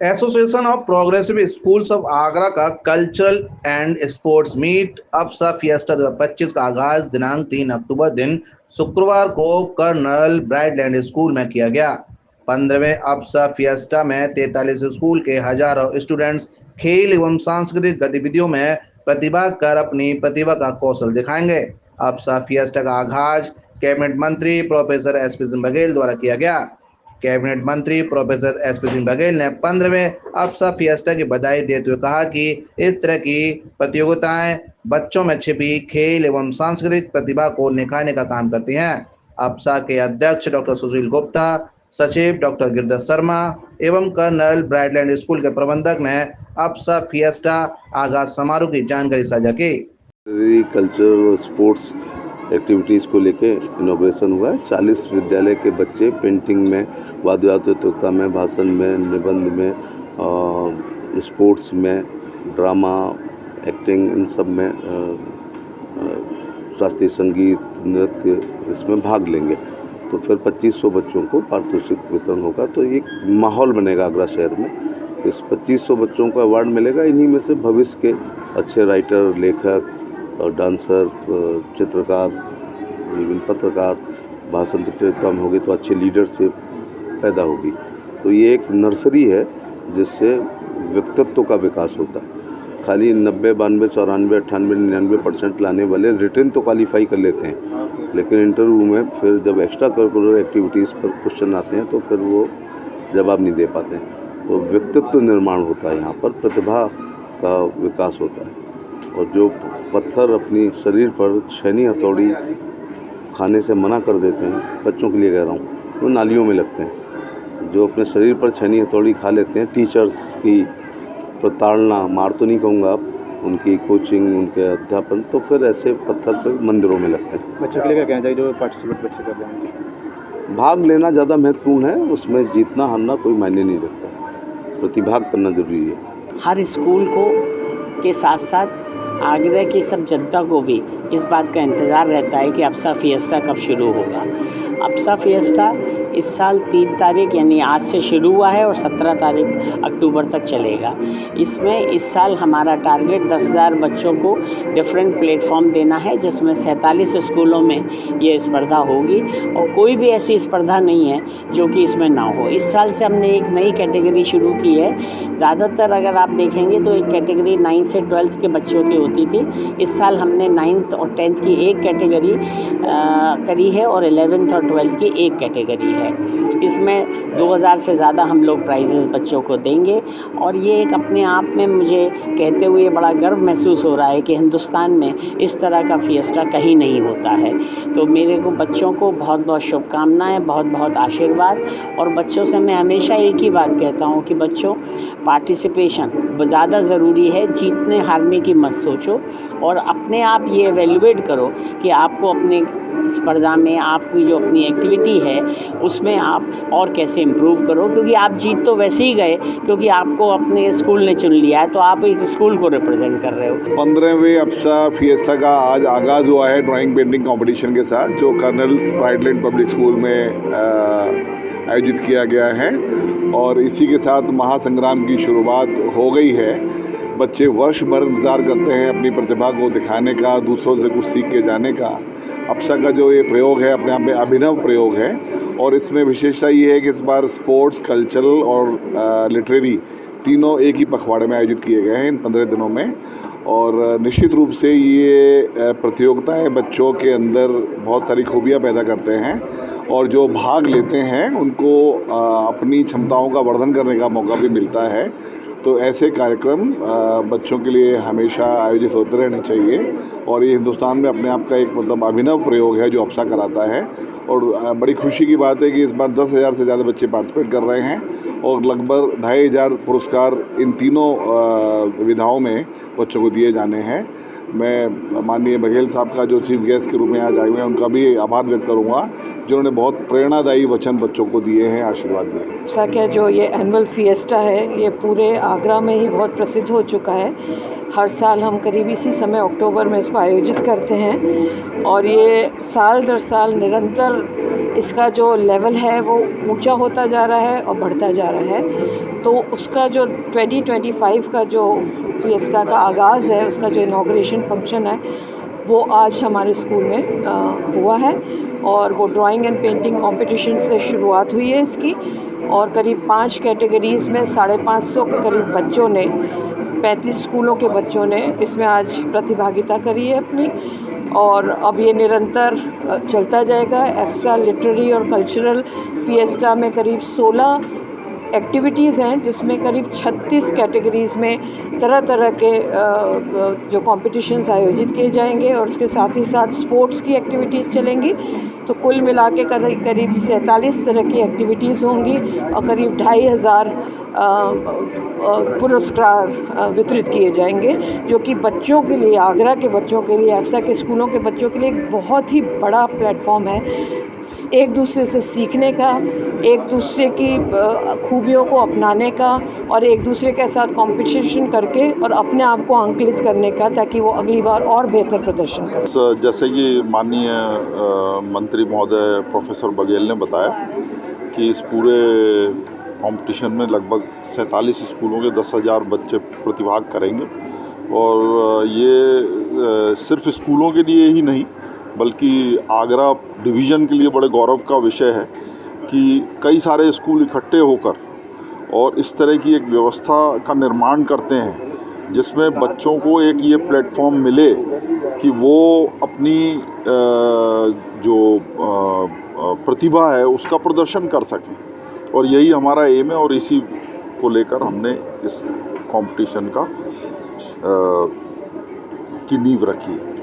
Association of progressive schools of Agra का cultural and sports meet APSA fiesta 2025 का आगाज दिनांक 3 अक्टूबर दिन शुक्रवार को कर्नल ब्राइटलैंड स्कूल में किया गया। 15वें अप्सा फिएस्टा में 43 स्कूल के हजारों स्टूडेंट्स खेल एवं सांस्कृतिक गतिविधियों में प्रतिभाग कर अपनी प्रतिभा का कौशल दिखाएंगे। अप्सा फिएस्टा का आगाज कैबिनेट मंत्री प्रोफेसर एसपी सिंह बघेल द्वारा किया गया। कैबिनेट मंत्री प्रोफेसर एसपी सिंह बघेल ने 15वें अप्सा फिएस्टा की बधाई देते हुए कहा कि इस तरह की प्रतियोगिताएं बच्चों में छिपी खेल एवं सांस्कृतिक प्रतिभा को निखारने का काम करती हैं। अप्सा के अध्यक्ष डॉक्टर सुशील गुप्ता, सचिव डॉक्टर गिरधर शर्मा एवं कर्नल ब्राइटलैंड स्कूल के प्रबंधक ने अप्सा फिएस्टा आगाज समारोह की जानकारी साझा की। कल्चरल और स्पोर्ट्स एक्टिविटीज़ को लेके इनॉग्रेशन हुआ है। 40 विद्यालय के बच्चे पेंटिंग में, वाद्य प्रतियोगिता में, भाषण में, निबंध में, स्पोर्ट्स में, ड्रामा, एक्टिंग, इन सब में, शास्त्रीय संगीत, नृत्य, इसमें भाग लेंगे। तो फिर 2500 बच्चों को पारितोषिक वितरण होगा। तो एक माहौल बनेगा आगरा शहर में। इस 2500 बच्चों को अवार्ड मिलेगा। इन्हीं में से भविष्य के अच्छे राइटर, लेखक और डांसर, चित्रकार, विभिन्न पत्रकार, भाषण प्रतियोगिता में होगी तो अच्छे लीडरशिप पैदा होगी। तो ये एक नर्सरी है जिससे व्यक्तित्व का विकास होता है। खाली 90, 92, 94, 98, 99% लाने वाले रिटन तो क्वालिफाई कर लेते हैं, लेकिन इंटरव्यू में फिर जब एक्स्ट्रा करिकुलर एक्टिविटीज़ पर क्वेश्चन आते हैं तो फिर वो जवाब नहीं दे पाते हैं। तो व्यक्तित्व निर्माण होता है, यहाँ पर प्रतिभा का विकास होता है। और जो पत्थर अपनी शरीर पर छेनी हथौड़ी खाने से मना कर देते हैं, बच्चों के लिए कह रहा हूँ, वो नालियों में लगते हैं। जो अपने शरीर पर छेनी हथौड़ी खा लेते हैं, टीचर्स की प्रताड़ना, मार तो नहीं कहूँगा आप, उनकी कोचिंग, उनके अध्यापन, तो फिर ऐसे पत्थर फिर मंदिरों में लगते हैं। बच्चों के लिए क्या कहना चाहिए जो पार्टिसिपेट बच्चे कर रहे हैं? भाग लेना ज़्यादा महत्वपूर्ण है, उसमें जीतना हारना कोई मायने नहीं रखता। प्रतिभाग करना जरूरी है। हर स्कूल को के साथ साथ आगरा की सब जनता को भी इस बात का इंतज़ार रहता है कि अप्सा फिएस्टा कब शुरू होगा। अप्सा फिएस्टा इस साल 3 तारीख यानी आज से शुरू हुआ है और 17 तारीख अक्टूबर तक चलेगा। इसमें इस साल हमारा टारगेट 10,000 बच्चों को डिफरेंट प्लेटफॉर्म देना है, जिसमें 47 स्कूलों में ये स्पर्धा होगी और कोई भी ऐसी स्पर्धा नहीं है जो कि इसमें ना हो। इस साल से हमने एक नई कैटेगरी शुरू की है। ज़्यादातर अगर आप देखेंगे तो एक कैटेगरी 9 से 12th के बच्चों की होती थी। इस साल हमने 9th और 10th की एक कैटेगरी करी है और 11th और 12th की एक कैटेगरी है। इसमें 2000 से ज़्यादा हम लोग प्राइजेस बच्चों को देंगे और ये एक अपने आप में मुझे कहते हुए बड़ा गर्व महसूस हो रहा है कि हिंदुस्तान में इस तरह का फिएस्टा कहीं नहीं होता है। तो मेरे को बच्चों को बहुत बहुत शुभकामनाएं, बहुत बहुत आशीर्वाद। और बच्चों से मैं हमेशा एक ही बात कहता हूँ कि बच्चों, पार्टिसिपेशन ज़्यादा ज़रूरी है, जीतने हारने की मत सोचो और अपने आप ये एवेल्युएट करो कि आपको अपने स्पर्धा में आपकी जो अपनी एक्टिविटी है उसमें आप और कैसे इम्प्रूव करो, क्योंकि आप जीत तो वैसे ही गए क्योंकि आपको अपने स्कूल ने चुन लिया है, तो आप एक स्कूल को रिप्रेजेंट कर रहे हो। 15वें अप्सा फिएस्टा का आज आगाज़ हुआ है ड्राइंग पेंटिंग कंपटीशन के साथ, जो कर्नल ब्राइटलैंड पब्लिक स्कूल में आयोजित किया गया है और इसी के साथ महासंग्राम की शुरुआत हो गई है। बच्चे वर्ष भर इंतज़ार करते हैं अपनी प्रतिभा को दिखाने का, दूसरों से कुछ सीख के जाने का। अप्सा का जो ये प्रयोग है अपने आप में अभिनव प्रयोग है और इसमें विशेषता ये है कि इस बार स्पोर्ट्स, कल्चरल और लिटरेरी तीनों एक ही पखवाड़े में आयोजित किए गए हैं इन 15 दिनों में। और निश्चित रूप से ये प्रतियोगिताएं बच्चों के अंदर बहुत सारी खूबियां पैदा करते हैं और जो भाग लेते हैं उनको अपनी क्षमताओं का वर्धन करने का मौका भी मिलता है। तो ऐसे कार्यक्रम बच्चों के लिए हमेशा आयोजित होते रहने चाहिए और ये हिंदुस्तान में अपने आप का एक मतलब अभिनव प्रयोग है जो अप्सा कराता है। और बड़ी खुशी की बात है कि इस बार 10,000 से ज़्यादा बच्चे पार्टिसिपेट कर रहे हैं और लगभग 2,500 पुरस्कार इन तीनों विधाओं में बच्चों को दिए जाने हैं। मैं माननीय बघेल साहब का जो चीफ गेस्ट के रूप में आज आए हुए हैं उनका भी आभार व्यक्त करूँगा, जिन्होंने बहुत प्रेरणादायी वचन बच्चों को दिए हैं, आशीर्वाद दिए हैं। अप्सा का जो ये एनुअल फिएस्टा है ये पूरे आगरा में ही बहुत प्रसिद्ध हो चुका है। हर साल हम करीब इसी समय अक्टूबर में इसको आयोजित करते हैं और ये साल दर साल निरंतर इसका जो लेवल है वो ऊंचा होता जा रहा है और बढ़ता जा रहा है। तो उसका जो 2025 का जो फिएस्टा का आगाज़ है, उसका जो इनॉग्रेशन फंक्शन है वो आज हमारे स्कूल में हुआ है और वो ड्राइंग एंड पेंटिंग कंपटीशन से शुरुआत हुई है इसकी। और करीब 5 कैटेगरीज़ में 550 के करीब बच्चों ने, 35 स्कूलों के बच्चों ने इसमें आज प्रतिभागिता करी है अपनी। और अब ये निरंतर चलता जाएगा। एफ्सा लिटरेरी और कल्चरल फिएस्टा में करीब 16 एक्टिविटीज़ हैं, जिसमें करीब 36 कैटेगरीज़ में तरह तरह के जो कॉम्पिटिशन्स आयोजित किए जाएंगे और उसके साथ ही साथ स्पोर्ट्स की एक्टिविटीज़ चलेंगी। तो कुल मिला के करीब 47 तरह की एक्टिविटीज़ होंगी और करीब 2500 पुरस्कार वितरित किए जाएंगे, जो कि बच्चों के लिए, आगरा के बच्चों के लिए, एफ्सा के स्कूलों के बच्चों के लिए एक बहुत ही बड़ा प्लेटफॉर्म है एक दूसरे से सीखने का, एक दूसरे की खूबियों को अपनाने का और एक दूसरे के साथ कंपटीशन करके और अपने आप को अंकित करने का, ताकि वो अगली बार और बेहतर प्रदर्शन करें। जैसे कि माननीय मंत्री महोदय प्रोफेसर बघेल ने बताया कि इस पूरे कंपटीशन में लगभग 47 स्कूलों के 10,000 बच्चे प्रतिभाग करेंगे और ये सिर्फ स्कूलों के लिए ही नहीं बल्कि आगरा डिवीज़न के लिए बड़े गौरव का विषय है कि कई सारे स्कूल इकट्ठे होकर और इस तरह की एक व्यवस्था का निर्माण करते हैं जिसमें बच्चों को एक ये प्लेटफॉर्म मिले कि वो अपनी जो प्रतिभा है उसका प्रदर्शन कर सकें। और यही हमारा एम है और इसी को लेकर हमने इस कंपटीशन की नींव रखी है।